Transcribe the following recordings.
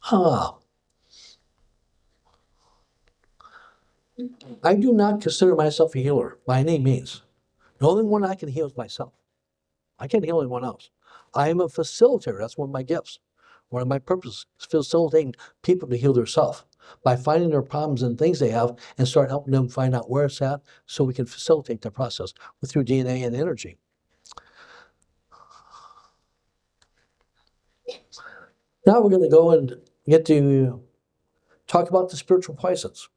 Ah, I do not consider myself a healer by any means. The only one I can heal is myself. I can't heal anyone else. I am a facilitator. That's one of my gifts. One of my purposes is facilitating people to heal themselves by finding their problems and things they have and start helping them find out where it's at so we can facilitate the process through DNA and energy. Now we're going to go and get to talk about the spiritual poisons.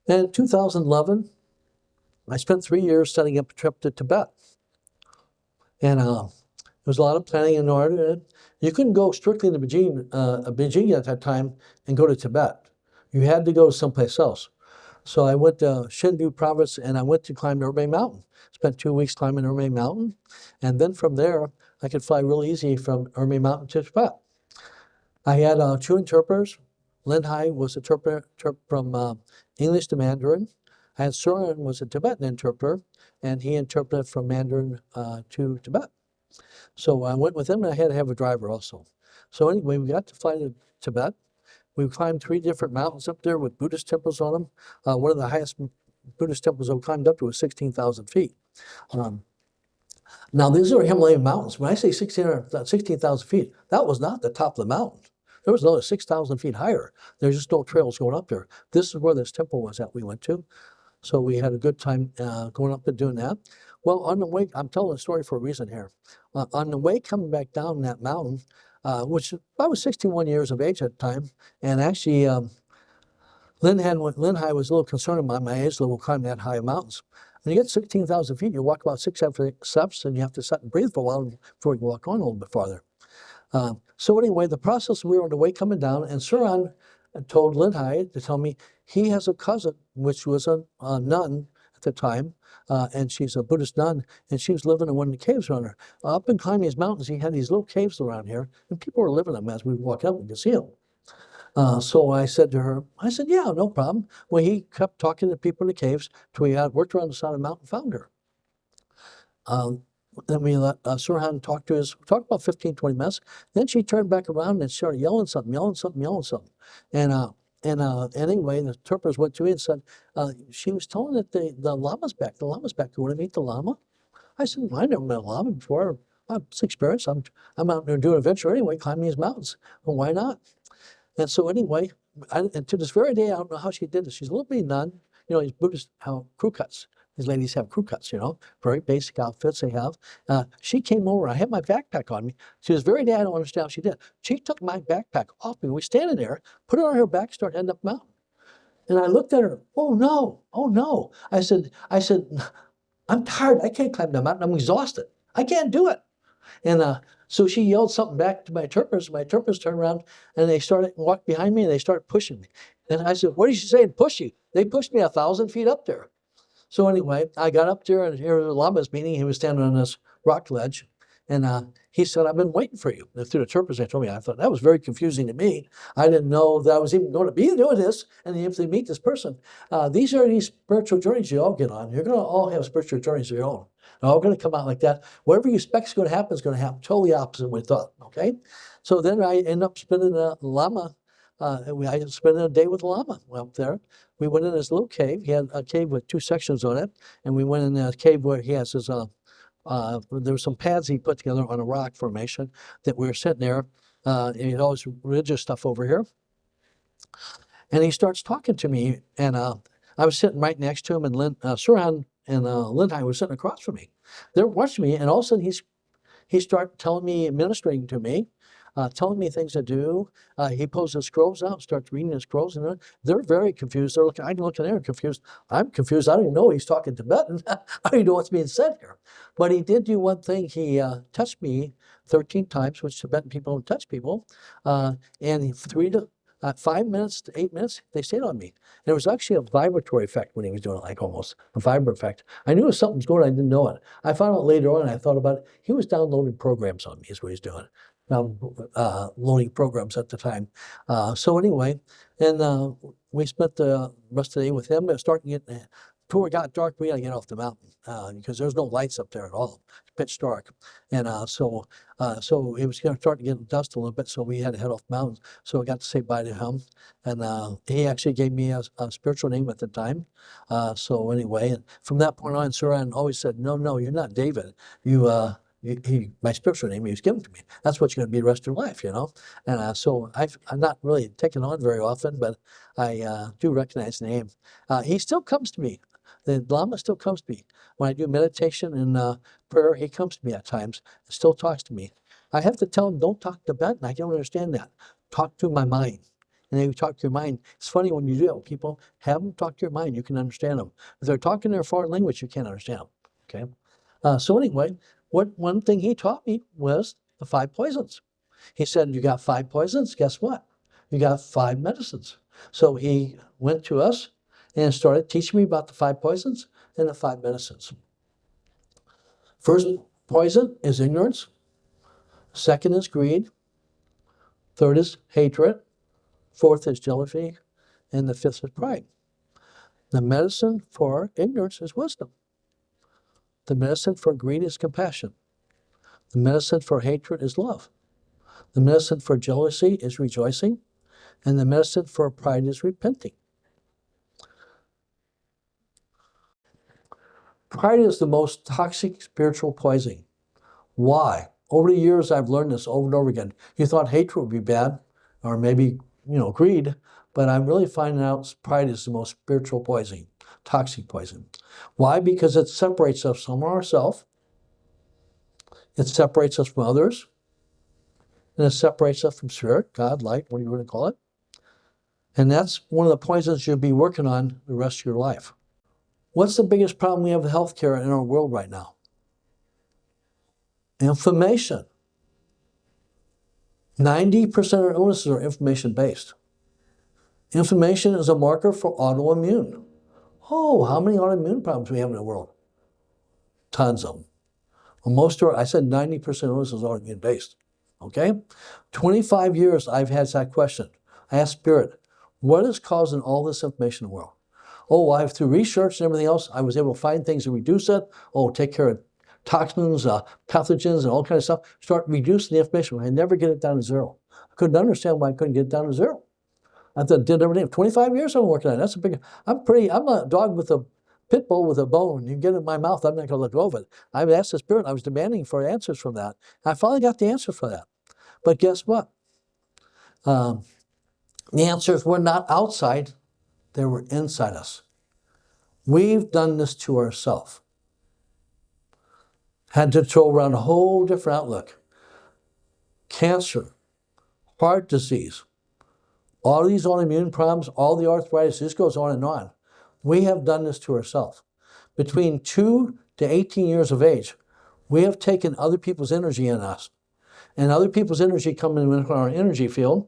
In 2011, I spent 3 years setting up a trip to Tibet. And there was a lot of planning in order. You couldn't go strictly to Beijing at that time and go to Tibet. You had to go someplace else. So I went to Shindu province and I went to climb Urmei Mountain. Spent 2 weeks climbing Urmei Mountain. And then from there, I could fly real easy from Urmei Mountain to Tibet. I had 2 interpreters. Lin Hai was interpreter from English to Mandarin. I had Suran was a Tibetan interpreter, and he interpreted from Mandarin to Tibet. So I went with him, and I had to have a driver also. So anyway, we got to fly to Tibet. We climbed 3 different mountains up there with Buddhist temples on them. One of the highest Buddhist temples I climbed up to was 16,000 feet. Now, these are Himalayan mountains. When I say 16,000 feet, that was not the top of the mountain. There was another 6,000 feet higher. There's just no trails going up there. This is where this temple was that we went to. So we had a good time going up and doing that. Well, on the way, I'm telling the story for a reason here. On the way coming back down that mountain, which I was 61 years of age at the time, and actually Lin Hai was a little concerned about my age level climbing that high mountains. When you get 16,000 feet, you walk about 6 steps, and you have to sit and breathe for a while before you walk on a little bit farther. So anyway, the process, we were on the way coming down, and Suran told Lin Hai to tell me he has a cousin, which was a nun at the time, and she's a Buddhist nun, and she was living in one of the caves around her. Up and climbing these mountains, he had these little caves around here, and people were living in them as we walked up, we could see them. So I said to her, yeah, no problem. Well, he kept talking to people in the caves till we had worked around the side of the mountain and found her. Then we let Surhan talk about 15, 20 minutes. Then she turned back around and started yelling something. And anyway, the interpreters went to me and said, she was telling that the llama's back. You want to meet the llama? I said, well, I've never met a llama before. It's experience. I'm out there doing an adventure anyway, climbing these mountains. Well, why not? And so anyway, and to this very day, I don't know how she did this. She's a little bitty nun, these Buddhist crew cuts. These ladies have crew cuts, very basic outfits they have. She came over, I had my backpack on me. To this very day, I don't understand how she did. She took my backpack off me. We standing there, put it on her back, started heading up the mountain. And I looked at her, oh no. I said, I'm tired, I can't climb the mountain, I'm exhausted. I can't do it. And so she yelled something back to my interpreters. My interpreters turned around and they started walked behind me and they started pushing me. And I said, what did she say? Push you? They pushed me 1,000 feet up there. So anyway, I got up there and here was the Lama's meeting. He was standing on this rock ledge. And he said, I've been waiting for you. Through the interpreters, they told me. I thought that was very confusing to me. I didn't know that I was even going to be doing this. And if they meet this person, these are these spiritual journeys you all get on. You're going to all have spiritual journeys of your own. They're all going to come out like that. Whatever you expect is going to happen. Totally opposite of what we thought. Okay? So then I ended up spending a Lama. I spent a day with the Lama up there. We went in this little cave. He had a cave with 2 sections on it. And we went in a cave where he has his, there were some pads he put together on a rock formation that we were sitting there. And he had all this religious stuff over here. And he starts talking to me. And I was sitting right next to him, and Surhan and Lin Hai were sitting across from me. They're watching me, and all of a sudden he started telling me, administering to me, telling me things to do. He pulls his scrolls out, starts reading his scrolls, and they're very confused. I'm looking there confused. I'm confused. I don't even know he's talking Tibetan. I don't even know what's being said here. But he did do one thing. He touched me 13 times, which Tibetan people don't touch people. And 5 minutes to 8 minutes, they stayed on me. There was actually a vibratory effect when he was doing it, like almost a vibra effect. I knew something was going on, I didn't know it. I found out later on, I thought about it, he was downloading programs on me is what he's doing. Loading programs at the time. So anyway, and we spent the rest of the day with him, starting to get before it got dark, we had to get off the mountain because there's no lights up there at all. It's pitch dark. And so it was going to start to get dust a little bit, so we had to head off the mountain. So I got to say bye to him. And he actually gave me a spiritual name at the time. So anyway, and from that point on, Sir Ann always said, no, you're not David. My spiritual name he was given to me. That's what you're going to be the rest of your life, you know. And so I'm not really taken on very often, but I do recognize the name. He still comes to me. The Lama still comes to me. When I do meditation and prayer, he comes to me at times and still talks to me. I have to tell him, don't talk to Tibetan. I don't understand that. Talk to my mind. And then you talk to your mind. It's funny when you do. People have them talk to your mind. You can understand them. If they're talking their foreign language, you can't understand them. Okay. So anyway, one thing he taught me was the 5 poisons. He said, you got 5 poisons? Guess what? You got 5 medicines. So he went to us and started teaching me about the 5 poisons and the 5 medicines. First poison is ignorance. Second is greed. Third is hatred. Fourth is jealousy. And the 5th is pride. The medicine for ignorance is wisdom. The medicine for greed is compassion. The medicine for hatred is love. The medicine for jealousy is rejoicing. And the medicine for pride is repenting. Pride is the most toxic spiritual poison. Why? Over the years, I've learned this over and over again. You thought hatred would be bad, or maybe, greed, but I'm really finding out pride is the most spiritual poison, toxic poison. Why? Because it separates us from ourselves, it separates us from others, and it separates us from spirit, God, light, what do you want to call it? And that's one of the poisons you'll be working on the rest of your life. What's the biggest problem we have with healthcare in our world right now? Inflammation. 90% of illnesses are inflammation-based. Inflammation is a marker for autoimmune. Oh, how many autoimmune problems do we have in the world? Tons of them. Well, I said 90% of illnesses are autoimmune-based. Okay? 25 years I've had that question. I asked Spirit, what is causing all this inflammation in the world? Oh, through research and everything else, I was able to find things to reduce it. Oh, take care of toxins, pathogens, and all kinds of stuff. Start reducing the inflammation. I never get it down to 0. I couldn't understand why I couldn't get it down to 0. I did everything. 25 years I've been working on it. That's a big. I'm a dog with a pit bull with a bone. You get it in my mouth, I'm not going to let go of it. I asked the Spirit. I was demanding for answers from that. I finally got the answer for that. But guess what? The answers were not outside. They were inside us. We've done this to ourselves. Had to throw around a whole different outlook. Cancer, heart disease, all these autoimmune problems, all the arthritis, this goes on and on. We have done this to ourselves. Between 2 to 18 years of age, we have taken other people's energy in us. And other people's energy coming in our energy field.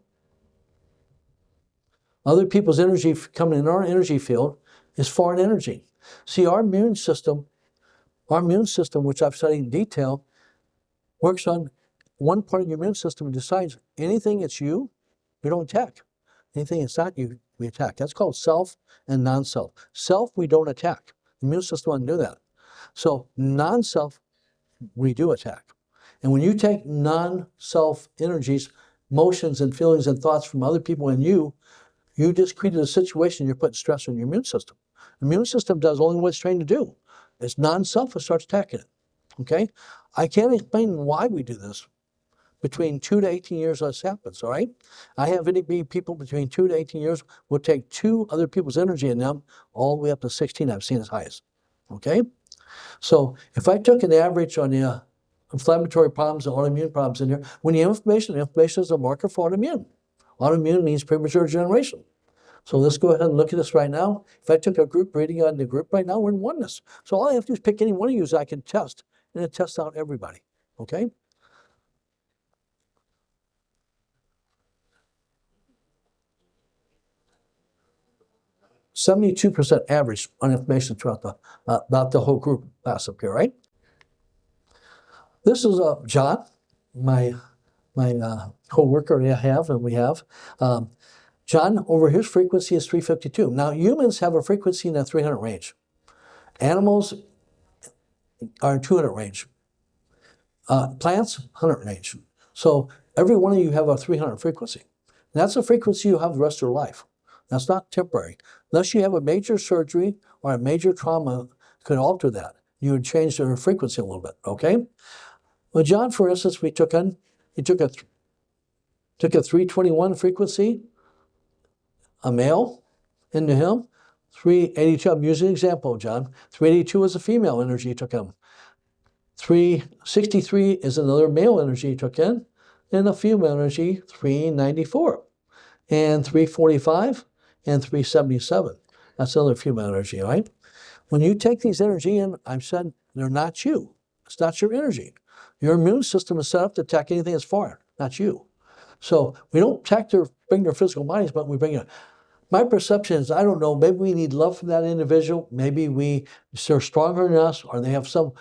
Other people's energy coming in our energy field is foreign energy. See, our immune system, which I've studied in detail, works on one part of your immune system and decides anything it's you, we don't attack. Anything it's not you, we attack. That's called self and non-self. Self, we don't attack. The immune system doesn't do that. So non-self, we do attack. And when you take non-self energies, motions and feelings and thoughts from other people and you just created a situation, you're putting stress on your immune system. The immune system does only what it's trained to do. It's non-self, it starts attacking it. Okay? I can't explain why we do this. Between 2 to 18 years this happens, all right? I have people between 2 to 18 years will take 2 other people's energy in them all the way up to 16 I've seen as high as. Okay? So if I took an average on the inflammatory problems and autoimmune problems in there, when the inflammation is a marker for autoimmune. Autoimmune means premature degeneration. So let's go ahead and look at this right now. If I took a group reading on the group right now, we're in oneness. So all I have to do is pick any one of you I can test, and it tests out everybody. Okay? %72% average on inflammation throughout about the whole group class up here, right? This is John, my co-worker we have. John, over his frequency is 352. Now, humans have a frequency in the 300 range. Animals are in 200 range. Plants, 100 range. So every one of you have a 300 frequency. And that's a frequency you have the rest of your life. That's not temporary. Unless you have a major surgery or a major trauma could alter that. You would change their frequency a little bit, okay? Well, John, for instance, he took a 321 frequency, a male, into him. 382, I'm using an example, John. 382 is a female energy he took him. 363 is another male energy he took in, and a female energy, 394. And 345 and 377. That's another female energy, right? When you take these energy in, I've said they're not you. It's not your energy. Your immune system is set up to attack anything that's foreign, not you. So we don't bring their physical bodies, but we bring it. My perception is, I don't know, maybe we need love from that individual. Maybe they're stronger than us, or they have some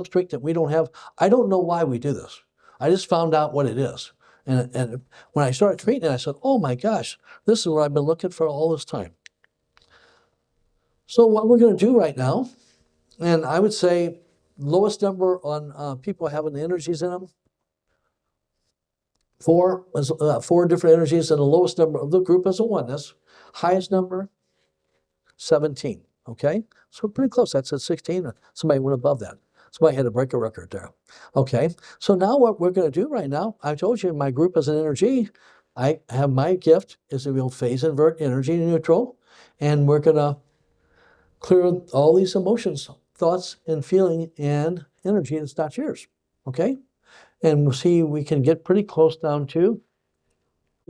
strength that we don't have. I don't know why we do this. I just found out what it is. And when I started treating it, I said, oh my gosh, this is what I've been looking for all this time. So what we're going to do right now, and I would say lowest number on people having the energies in them, 4 different energies, and the lowest number of the group is a oneness. Highest number, 17, okay? So pretty close. That's at 16. Somebody went above that. Somebody had to break a record there. Okay, so now what we're going to do right now, I told you my group is an energy. I have my gift is to be phase invert energy to neutral, and we're going to clear all these emotions, thoughts, and feeling, and energy that's not yours, okay? And we'll see, we can get pretty close down to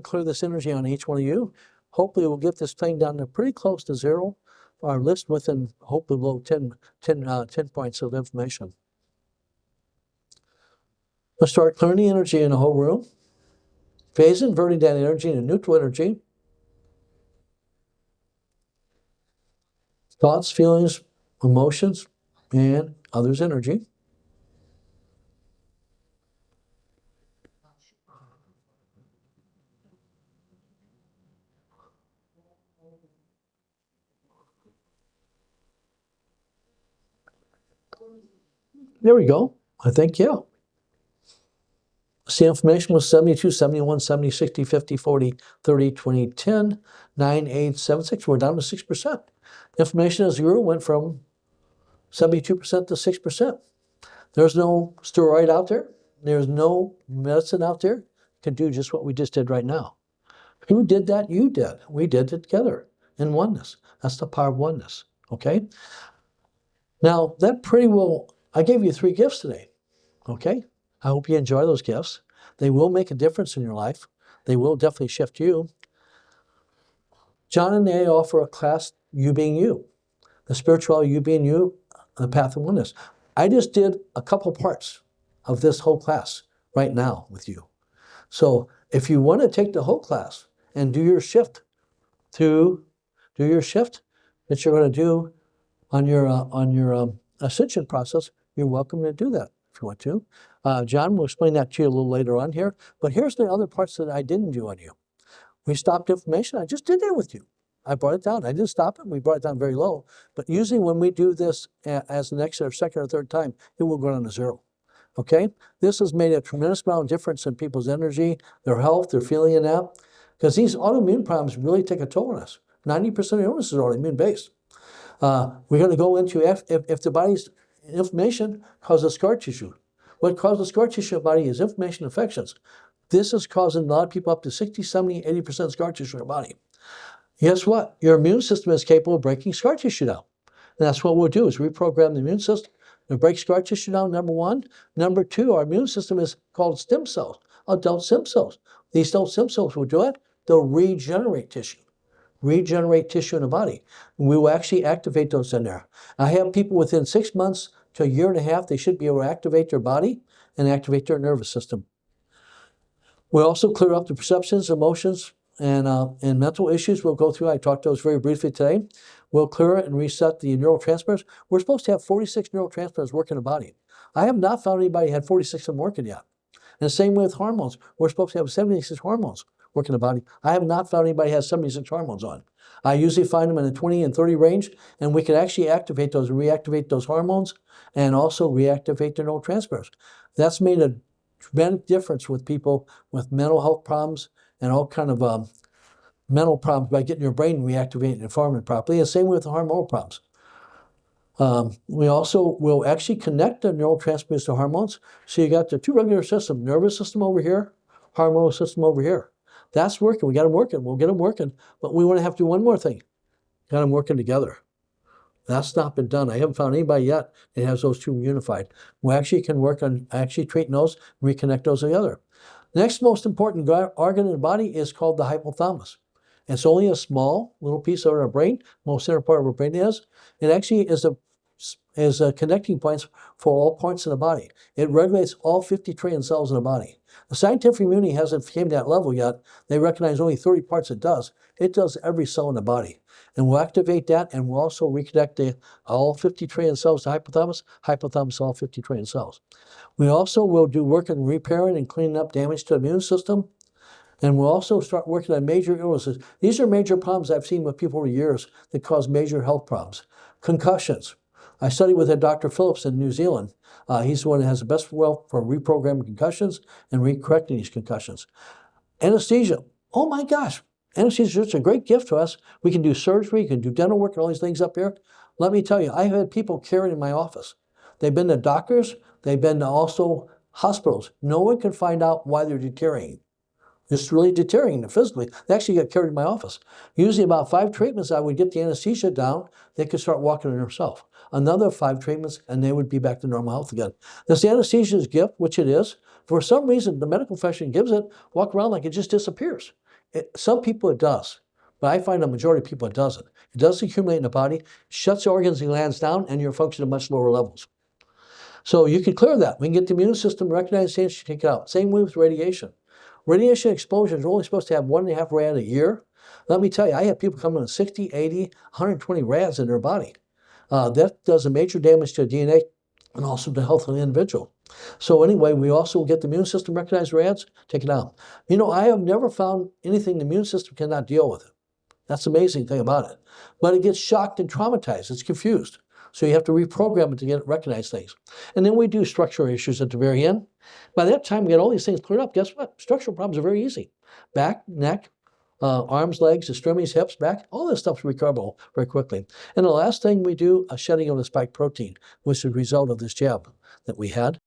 clear this energy on each one of you. Hopefully we'll get this thing down to pretty close to 0. Our list within hopefully below 10 points of information. Let's start clearing the energy in the whole room. Phase inverting that energy into neutral energy. Thoughts, feelings, emotions, and others' energy. There we go. I think, yeah. See, information was 72, 71, 70, 60, 50, 40, 30, 20, 10, 9, 8, 7, 6. We're down to 6%. Information as guru went from 72% to 6%. There's no steroid out there. There's no medicine out there can do just what we just did right now. Who did that? You did. We did it together in oneness. That's the power of oneness, okay? Now, that pretty well, I gave you 3 gifts today, okay? I hope you enjoy those gifts. They will make a difference in your life. They will definitely shift you. John and I offer a class, You Being You, the spiritual You Being You, the path of oneness. I just did a couple parts of this whole class right now with you. So if you want to take the whole class and do your shift that you're going to do on your ascension process, you're welcome to do that if you want to. John will explain that to you a little later on here. But here's the other parts that I didn't do on you. We stopped information. I just did that with you. I brought it down. I didn't stop it. We brought it down very low. But usually when we do this as the next or second or third time, it will go down to 0. Okay? This has made a tremendous amount of difference in people's energy, their health, their feeling in that. Because these autoimmune problems really take a toll on us. 90% of illnesses are autoimmune based. We're going to go into if the body's inflammation causes scar tissue. What causes scar tissue in the body is inflammation infections. This is causing a lot of people up to 60, 70, 80% scar tissue in their body. Guess what? Your immune system is capable of breaking scar tissue down. And that's what we'll do is reprogram the immune system to break scar tissue down, number 1. Number 2, our immune system is called stem cells, adult stem cells. These adult stem cells will do it. They'll regenerate tissue in the body. And we will actually activate those in there. I have people within 6 months to a year and a half, they should be able to activate their body and activate their nervous system. We'll also clear up the perceptions, emotions, and mental issues we'll go through. I talked to those very briefly today. We'll clear it and reset the neurotransmitters. We're supposed to have 46 neurotransmitters working in the body. I have not found anybody who had 46 of them working yet. And the same way with hormones. We're supposed to have 76 hormones working in the body. I have not found anybody who has 76 hormones on. I usually find them in the 20 and 30 range, and we can actually activate those, reactivate those hormones, and also reactivate their neurotransmitters. That's made a tremendous difference with people with mental health problems and all kind of mental problems by getting your brain reactivated and farming properly. And same with the hormonal problems. We also will actually connect the neurotransmitters to hormones. So you got the two regular systems, nervous system over here, hormonal system over here. That's working. We got them working. We'll get them working. But we want to have to do one more thing. Got them working together. That's not been done. I haven't found anybody yet that has those two unified. We actually can work on actually treating those, reconnect those together. The next most important organ in the body is called the hypothalamus. It's only a small little piece of our brain, most center part of our brain is. It actually is a connecting point for all points of the body. It regulates all 50 trillion cells in the body. The scientific community hasn't came to that level yet. They recognize only 30 parts it does. It does every cell in the body. And we'll activate that, and we'll also reconnect all 50 trillion cells to hypothalamus all 50 trillion cells. We also will do work in repairing and cleaning up damage to the immune system. And we'll also start working on major illnesses. These are major problems I've seen with people over years that cause major health problems. Concussions. I studied with Dr. Phillips in New Zealand. He's the one that has the best wealth for reprogramming concussions and recorrecting these concussions. Anesthesia. Oh my gosh. Anesthesia is a great gift to us. We can do surgery, we can do dental work and all these things up here. Let me tell you, I've had people carried in my office. They've been to doctors, they've been to also hospitals. No one can find out why they're deteriorating. It's really deteriorating physically. They actually got carried in my office. Usually about 5 treatments, I would get the anesthesia down, they could start walking on themselves. Another 5 treatments, and they would be back to normal health again. This anesthesia's gift, which it is, for some reason, the medical profession gives it, walk around like it just disappears. Some people it does, but I find a majority of people it doesn't. It does accumulate in the body, shuts the organs and glands down, and you're functioning at much lower levels. So you can clear that. We can get the immune system, recognize the change, take it out. Same way with radiation. Radiation exposure is only supposed to have 1.5 rad a year. Let me tell you, I have people coming with 60, 80, 120 rads in their body. That does a major damage to DNA and also to the health of the individual. So anyway, we also get the immune system recognize rads, take it out. You know, I have never found anything the immune system cannot deal with it. That's the amazing thing about it. But it gets shocked and traumatized. It's confused. So you have to reprogram it to get it recognize things. And then we do structural issues at the very end. By that time, we get all these things cleared up. Guess what? Structural problems are very easy. Back, neck, arms, legs, extremities, hips, back, all this stuff's recoverable very quickly. And the last thing we do, a shedding of the spike protein, which is a result of this jab that we had.